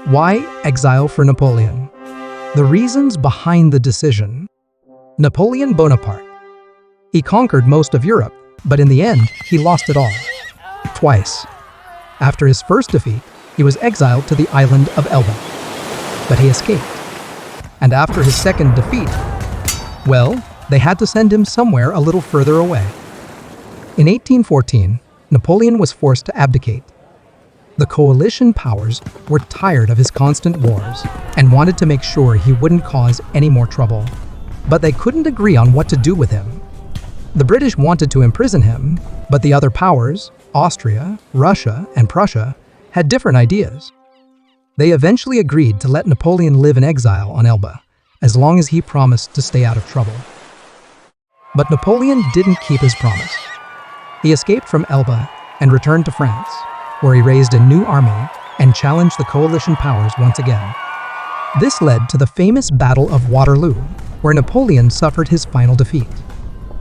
Why exile for Napoleon? The reasons behind the decision. Napoleon Bonaparte. He conquered most of Europe, but in the end, he lost it all. Twice. After his first defeat, he was exiled to the island of Elba. But he escaped. And after his second defeat, well, they had to send him somewhere a little further away. In 1814, Napoleon was forced to abdicate. The coalition powers were tired of his constant wars and wanted to make sure he wouldn't cause any more trouble. But they couldn't agree on what to do with him. The British wanted to imprison him, but the other powers, Austria, Russia, and Prussia, had different ideas. They eventually agreed to let Napoleon live in exile on Elba, as long as he promised to stay out of trouble. But Napoleon didn't keep his promise. He escaped from Elba and returned to France, where he raised a new army and challenged the coalition powers once again. This led to the famous Battle of Waterloo, where Napoleon suffered his final defeat.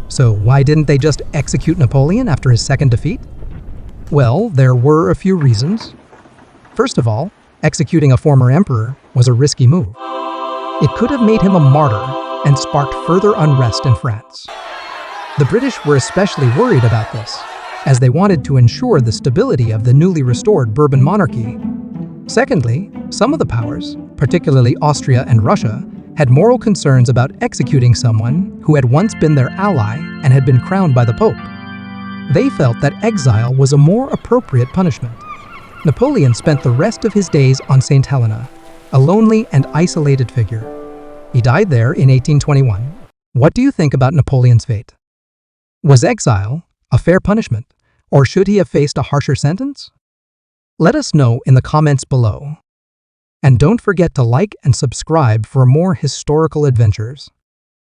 So why didn't they just execute Napoleon after his second defeat? Well, there were a few reasons. First of all, executing a former emperor was a risky move. It could have made him a martyr and sparked further unrest in France. The British were especially worried about this, as they wanted to ensure the stability of the newly restored Bourbon monarchy. Secondly, some of the powers, particularly Austria and Russia, had moral concerns about executing someone who had once been their ally and had been crowned by the Pope. They felt that exile was a more appropriate punishment. Napoleon spent the rest of his days on St. Helena, a lonely and isolated figure. He died there in 1821. What do you think about Napoleon's fate? Was exile a fair punishment, or should he have faced a harsher sentence? Let us know in the comments below. And don't forget to like and subscribe for more historical adventures.